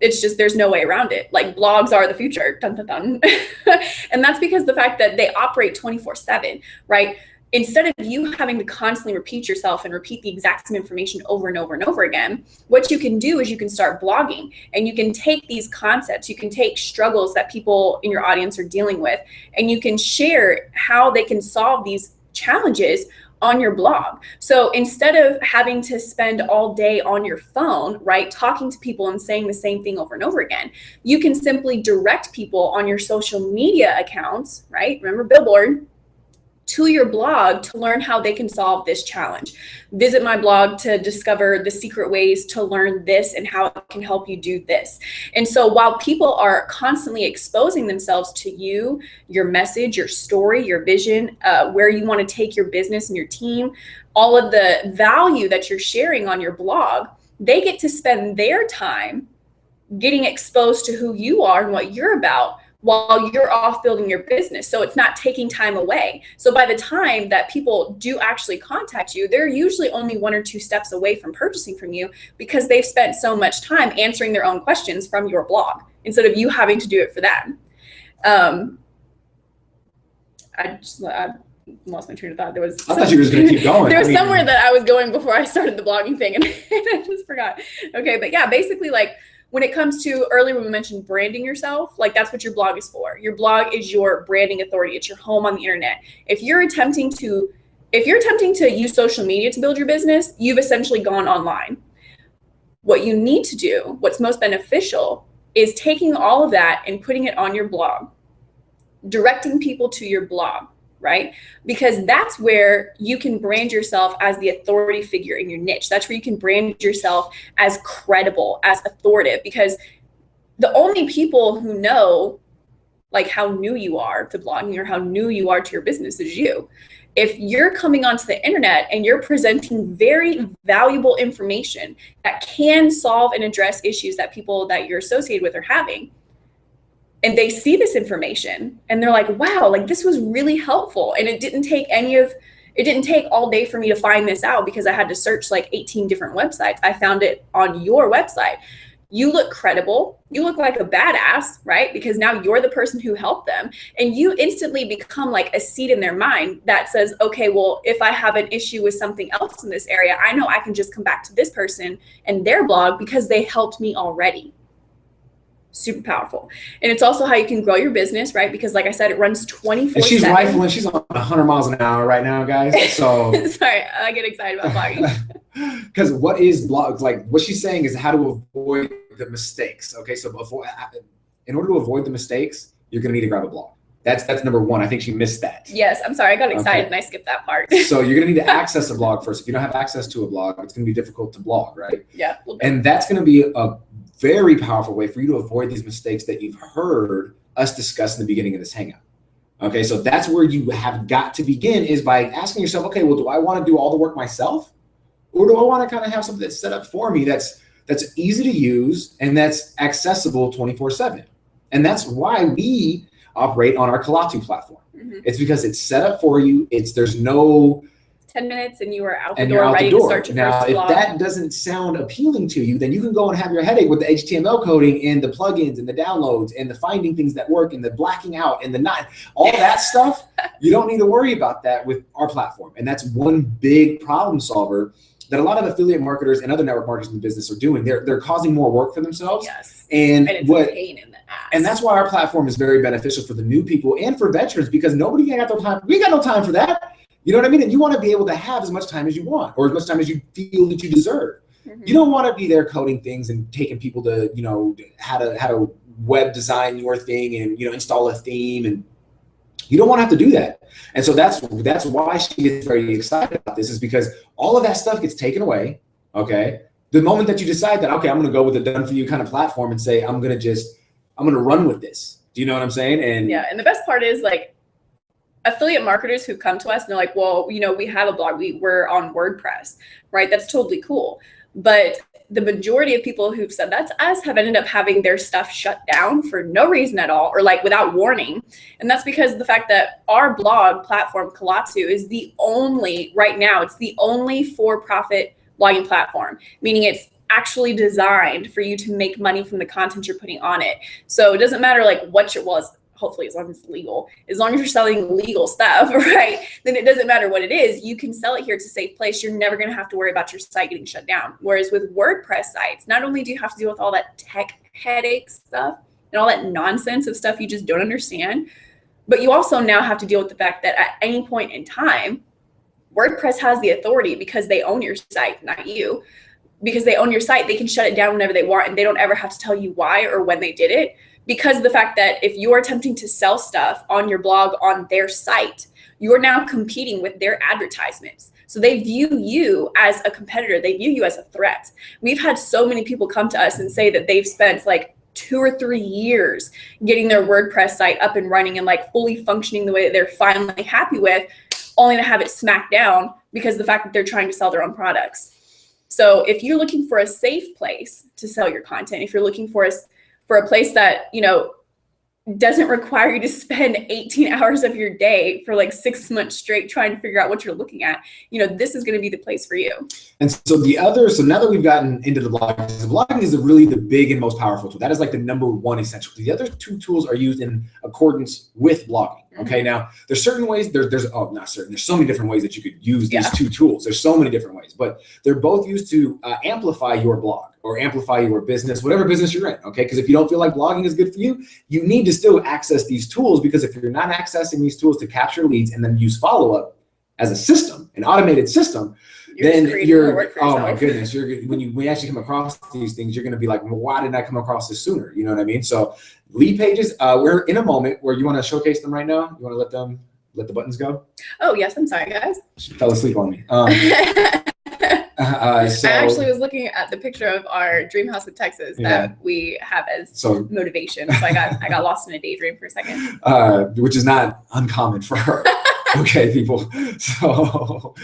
It's just, there's no way around it. Blogs are the future. Dun, dun, dun. And that's because the fact that they operate 24/7, right? Instead of you having to constantly repeat yourself and repeat the exact same information over and over and over again, what you can do is you can start blogging, and you can take these concepts, you can take struggles that people in your audience are dealing with, and you can share how they can solve these challenges on your blog. So instead of having to spend all day on your phone, right, talking to people and saying the same thing over and over again, you can simply direct people on your social media accounts, right? Remember Billboard, to your blog to learn how they can solve this challenge. Visit my blog to discover the secret ways to learn this and how it can help you do this. And so while people are constantly exposing themselves to you, your message, your story, your vision, where you want to take your business and your team, all of the value that you're sharing on your blog, they get to spend their time getting exposed to who you are and what you're about, while you're off building your business. So it's not taking time away. So by the time that people do actually contact you, they're usually only 1 or 2 steps away from purchasing from you because they've spent so much time answering their own questions from your blog instead of you having to do it for them. I lost my train of thought. I thought you were just going to keep going. There was somewhere that I was going before I started the blogging thing and I just forgot. Okay, but yeah, basically when it comes to earlier when we mentioned branding yourself, that's what your blog is for. Your blog is your branding authority. It's your home on the internet. If you're attempting to use social media to build your business, you've essentially gone online. What you need to do, what's most beneficial, is taking all of that and putting it on your blog, directing people to your blog, right? Because that's where you can brand yourself as the authority figure in your niche. That's where you can brand yourself as credible, as authoritative, because the only people who know how new you are to blogging or how new you are to your business is you. If you're coming onto the internet and you're presenting very valuable information that can solve and address issues that people that you're associated with are having, and they see this information and they're like, wow, like this was really helpful. And it didn't take all day for me to find this out because I had to search like 18 different websites. I found it on your website. You look credible. You look like a badass, right? Because now you're the person who helped them. And you instantly become like a seed in their mind that says, okay, well, if I have an issue with something else in this area, I know I can just come back to this person and their blog because they helped me already. Super powerful. And it's also how you can grow your business, right? Because like I said, it runs 24/7. And she's rifling. She's on 100 miles an hour right now, guys. So sorry, I get excited about blogging. Because what is blogs? Like what she's saying is how to avoid the mistakes. Okay, so in order to avoid the mistakes, you're gonna need to grab a blog. That's number one. I think she missed that. Yes, I'm sorry. I got excited and I skipped that part. So you're going to need to access a blog first. If you don't have access to a blog, it's going to be difficult to blog, right? Yeah. And that's going to be a very powerful way for you to avoid these mistakes that you've heard us discuss in the beginning of this hangout. Okay, so that's where you have got to begin, is by asking yourself, okay, well, do I want to do all the work myself? Or do I want to kind of have something that's set up for me that's easy to use and that's accessible 24/7? And that's why we operate on our Kalatu platform. Mm-hmm. It's because it's set up for you. There's no 10 minutes and you are out the door ready to start your first blog. If that doesn't sound appealing to you, then you can go and have your headache with the HTML coding and the plugins and the downloads and the finding things that work and the blacking out and all that stuff. You don't need to worry about that with our platform. And that's one big problem solver that a lot of affiliate marketers and other network marketers in the business are doing. They're causing more work for themselves. Yes. And it's a pain in the ass. And that's why our platform is very beneficial for the new people and for veterans, because nobody got no time. We got no time for that. You know what I mean? And you want to be able to have as much time as you want, or as much time as you feel that you deserve. Mm-hmm. You don't want to be there coding things and taking people to, how to web design your thing and, install a theme, and you don't want to have to do that. And so that's why she gets very excited about this, is because all of that stuff gets taken away. Okay. The moment that you decide that, okay, I'm going to go with a done for you kind of platform and say, I'm going to run with this. Do you know what I'm saying? And yeah. And the best part is, like, affiliate marketers who come to us and they're like, well, we have a blog, we're on WordPress, right? That's totally cool. But the majority of people who've said that to us have ended up having their stuff shut down for no reason at all, or like without warning. And that's because of the fact that our blog platform, Kalatu, is right now, it's the only for-profit blogging platform, meaning it's actually designed for you to make money from the content you're putting on it. So it doesn't matter like hopefully as long as it's legal, as long as you're selling legal stuff, right? Then it doesn't matter what it is. You can sell it here. It's a safe place. You're never going to have to worry about your site getting shut down. Whereas with WordPress sites, not only do you have to deal with all that tech headache stuff and all that nonsense of stuff you just don't understand, but you also now have to deal with the fact that at any point in time, WordPress has the authority, because they own your site, not you. Because they own your site, they can shut it down whenever they want, and they don't ever have to tell you why or when they did it. Because of the fact that if you're attempting to sell stuff on your blog on their site, you're now competing with their advertisements. So they view you as a competitor. They view you as a threat. We've had so many people come to us and say that they've spent like 2 or 3 years getting their WordPress site up and running and like fully functioning the way that they're finally happy with, only to have it smacked down because of the fact that they're trying to sell their own products. So if you're looking for a safe place to sell your content, if you're looking for a place that, doesn't require you to spend 18 hours of your day for like 6 months straight trying to figure out what you're looking at, this is going to be the place for you. And so now that we've gotten into the blogging is really the big and most powerful tool. That is like the number one essential. The other 2 tools are used in accordance with blogging. Okay. Mm-hmm. Now there's certain ways, there's so many different ways that you could use these 2 tools. There's so many different ways, but they're both used to amplify your blog or amplify your business, whatever business you're in. Okay. Because if you don't feel like blogging is good for you, you need to still access these tools, because if you're not accessing these tools to capture leads and then use follow-up as a system, an automated system, oh my goodness, when you actually come across these things, you're going to be like, well, why didn't I come across this sooner? You know what I mean? So lead pages, we're in a moment where you want to showcase them right now. You want to let the buttons go? Oh yes, I'm sorry guys. She fell asleep on me. I actually was looking at the picture of our dream house in Texas that we have as motivation. So I got lost in a daydream for a second. Which is not uncommon for her. Okay, people. So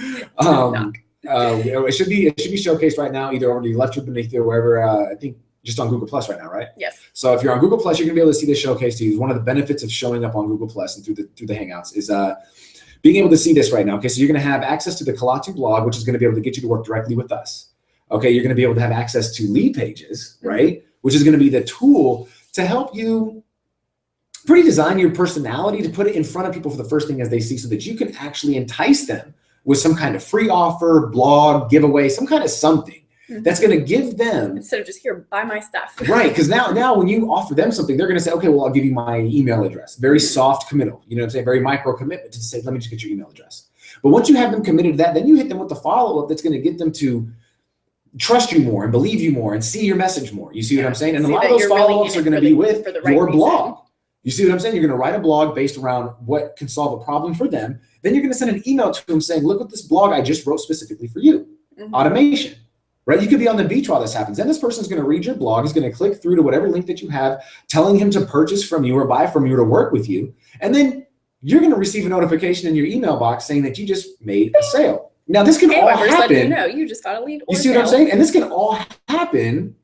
it should be showcased right now, either on the left or beneath you, or wherever. I think just on Google Plus right now, right? Yes. So if you're on Google Plus, you're gonna be able to see this showcase to you. One of the benefits of showing up on Google Plus and through the Hangouts is being able to see this right now. Okay, so you're gonna have access to the Kalatu blog, which is gonna be able to get you to work directly with us. Okay, you're gonna be able to have access to lead pages, right? Which is gonna be the tool to help you pretty design your personality to put it in front of people for the first thing as they see, so that you can actually entice them with some kind of free offer, blog, giveaway, some kind of something that's going to give them, instead of just here, buy my stuff. Right, because now when you offer them something, they're going to say, okay, well, I'll give you my email address. Very soft committal, you know what I'm saying? Very micro commitment to say, let me just get your email address. But once you have them committed to that, then you hit them with the follow-up that's going to get them to trust you more and believe you more and see your message more. You see what I'm saying? And a lot of those follow-ups are going to be with your blog. You see what I'm saying? You're going to write a blog based around what can solve a problem for them. Then you're going to send an email to them saying, look at this blog I just wrote specifically for you. Automation, right? You could be on the beach while this happens. Then this person's going to read your blog. He's going to click through to whatever link that you have, telling him to purchase from you or buy from you or to work with you. And then you're going to receive a notification in your email box saying that you just made a sale. Now, this can all happen. You just got a lead. You see what I'm saying? And this can all happen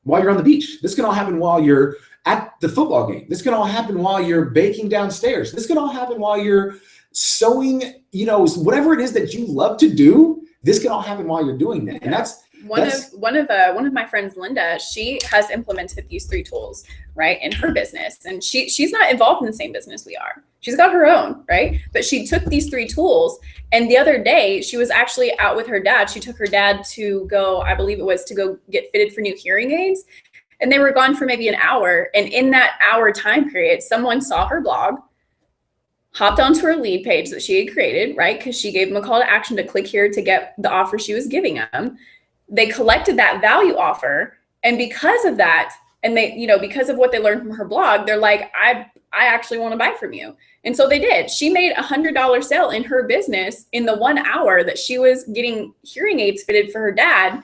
while you're on the beach. This can all happen while you're at the football game. This can all happen while you're baking downstairs. This can all happen while you're sewing, you know, whatever it is that you love to do. This can all happen while you're doing that. And that's one of my friends, Linda, she has implemented these 3 tools, right, in her business. And she's not involved in the same business we are. She's got her own, right? But she took these 3 tools, and the other day she was actually out with her dad. She took her dad to go, I believe it was to go get fitted for new hearing aids. And they were gone for maybe an hour. And in that hour time period, someone saw her blog, hopped onto her lead page that she had created, right? Because she gave them a call to action to click here to get the offer she was giving them. They collected that value offer. And because of that, and they, you know, because of what they learned from her blog, they're like, I actually want to buy from you. And so they did. She made $100 sale in her business in the 1 hour that she was getting hearing aids fitted for her dad,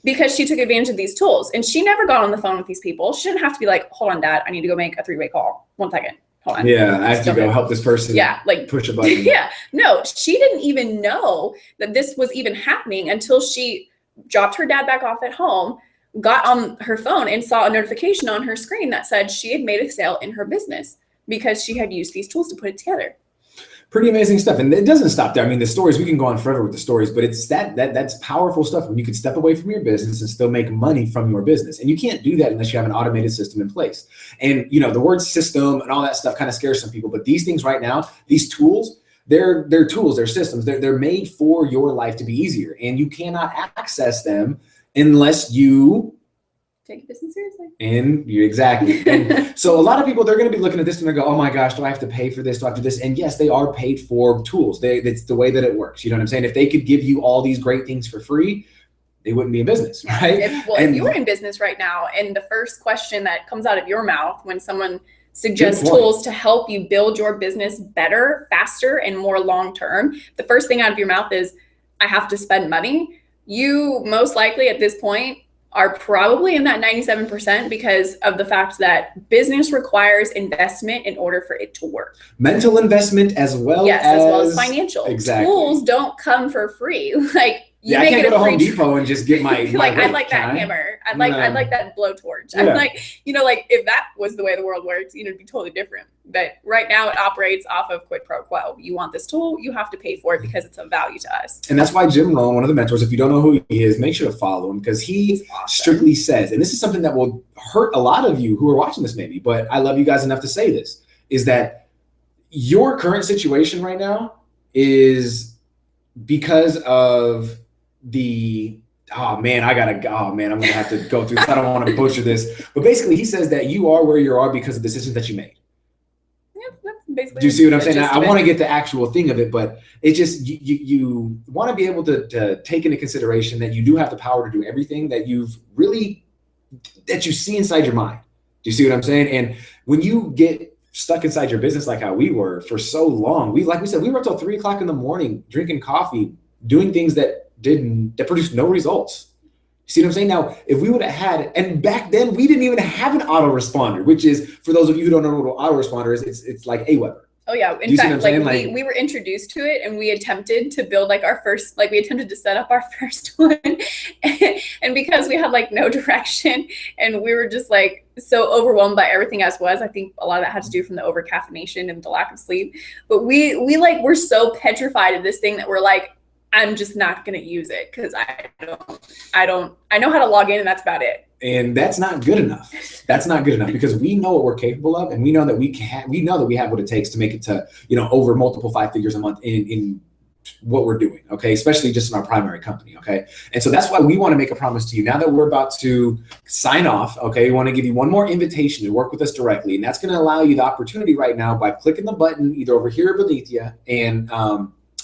because she took advantage of these tools. And she never got on the phone with these people. She didn't have to be like, hold on, Dad, I need to go make a 3-way call. 1 second. Hold on. Yeah, I have to go help this person. Yeah, like push a button. Yeah. No, she didn't even know that this was even happening until she dropped her dad back off at home, got on her phone and saw a notification on her screen that said she had made a sale in her business because she had used these tools to put it together. Pretty amazing stuff. And it doesn't stop there. I mean, the stories, we can go on forever with the stories, but it's that's powerful stuff. And you can step away from your business and still make money from your business. And you can't do that unless you have an automated system in place. And, you know, the word system and all that stuff kind of scares some people, but these things right now, these tools, they're tools, they're systems, they're made for your life to be easier. And you cannot access them unless you take business seriously. And you exactly. And so a lot of people, they're going to be looking at this and they go, oh my gosh, do I have to pay for this? Do I have to do this? And yes, they are paid for tools. It's the way that it works. You know what I'm saying? If they could give you all these great things for free, they wouldn't be in business, right? If you were in business right now, and the first question that comes out of your mouth when someone suggests tools to help you build your business better, faster, and more long-term, the first thing out of your mouth is, I have to spend money. You most likely at this point are probably in that 97% because of the fact that business requires investment in order for it to work. Mental investment as well as financial. Exactly. Tools don't come for free. Like I can't go to Home Depot and just get my like I'd like that hammer. I'd like that blowtorch. Yeah. I'm like, you know, like if that was the way the world works, you know, it'd be totally different. But right now it operates off of quid pro quo. You want this tool, you have to pay for it because it's of value to us. And that's why Jim Rohn, one of the mentors, if you don't know who he is, make sure to follow him, because he strictly says, and this is something that will hurt a lot of you who are watching this maybe, but I love you guys enough to say this, is that your current situation right now is because of the I'm gonna have to go through this. I don't want to butcher this, but basically he says that you are where you are because of decisions that you made. Yeah, that's basically. Do you see what I'm saying? I want to get the actual thing of it, but it just you want to be able to take into consideration that you do have the power to do everything that you see inside your mind. Do you see what I'm saying? And when you get stuck inside your business like how we were for so long, we were up till 3 o'clock in the morning drinking coffee, doing things that produced no results. You see what I'm saying? Now, if we would have had, and back then we didn't even have an autoresponder, which is, for those of you who don't know what an autoresponder is, it's like AWeber. Oh yeah. In fact, like we were introduced to it and we attempted to build like our first, like we attempted to set up our first one. And because we had like no direction and we were just like so overwhelmed by everything as was, I think a lot of that had to do from the over caffeination and the lack of sleep. But we like, we're so petrified of this thing that we're like, I'm just not going to use it because I know how to log in and that's about it. And that's not good enough. That's not good enough because we know what we're capable of, and we know that we have what it takes to make it to, over multiple 5 figures a month in what we're doing. Okay. Especially just in our primary company. Okay. And so that's why we want to make a promise to you now that we're about to sign off. Okay. We want to give you one more invitation to work with us directly. And that's going to allow you the opportunity right now by clicking the button either over here or beneath you and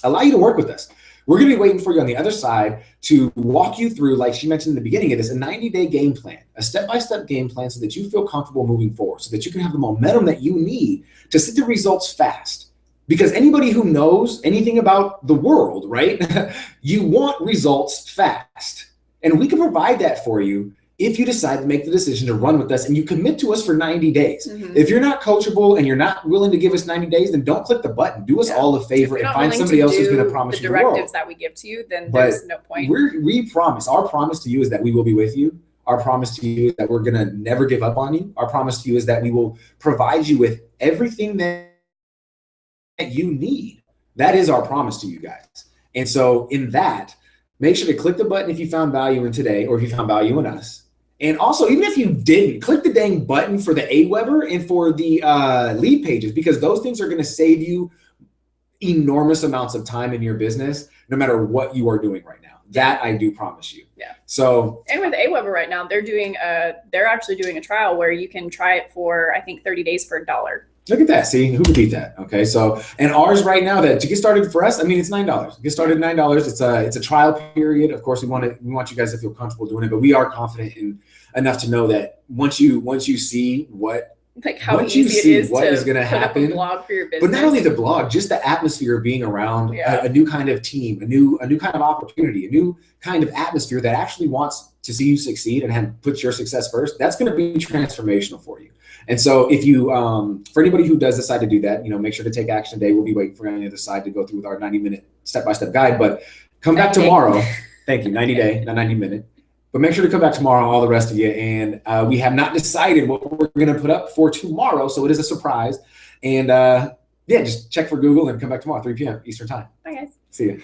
allow you to work with us. We're going to be waiting for you on the other side to walk you through, like she mentioned in the beginning of this, a 90-day game plan, a step-by-step game plan so that you feel comfortable moving forward, so that you can have the momentum that you need to see the results fast. Because anybody who knows anything about the world, right, you want results fast. And we can provide that for you if you decide to make the decision to run with us and you commit to us for 90 days. Mm-hmm. If you're not coachable and you're not willing to give us 90 days, then don't click the button. Do us all a favor and find somebody else who's going to promise you the world. The directives that we give to you, then there's no point. We promise. Our promise to you is that we will be with you. Our promise to you is that we're going to never give up on you. Our promise to you is that we will provide you with everything that you need. That is our promise to you guys. And so in that, make sure to click the button if you found value in today or if you found value in us. And also, even if you didn't, click the dang button for the Aweber and for the lead pages, because those things are going to save you enormous amounts of time in your business, no matter what you are doing right now. That I do promise you. Yeah. So, and with Aweber right now, they're actually doing a trial where you can try it for, I think, 30 days for $1. Look at that. See, who would beat that? Okay. So, and ours right now, that to get started for us, I mean, it's $9. Get started at $9. It's a trial period. Of course, we want you guys to feel comfortable doing it, but we are confident enough to know that once you see how easy it is what is going to happen, a blog for your business. But not only the blog, just the atmosphere of being around a new kind of team, a new kind of opportunity, a new kind of atmosphere that actually wants to see you succeed and put your success first. That's going to be transformational for you. And so if you, for anybody who does decide to do that, make sure to take action today. We'll be waiting for you on the other side to go through with our 90-minute step-by-step guide, but come back tomorrow. Thank you. 90-day, not 90-minute. But make sure to come back tomorrow, all the rest of you. And we have not decided what we're going to put up for tomorrow, so it is a surprise. And just check for Google and come back tomorrow, 3 p.m. Eastern time. Bye, guys. See you.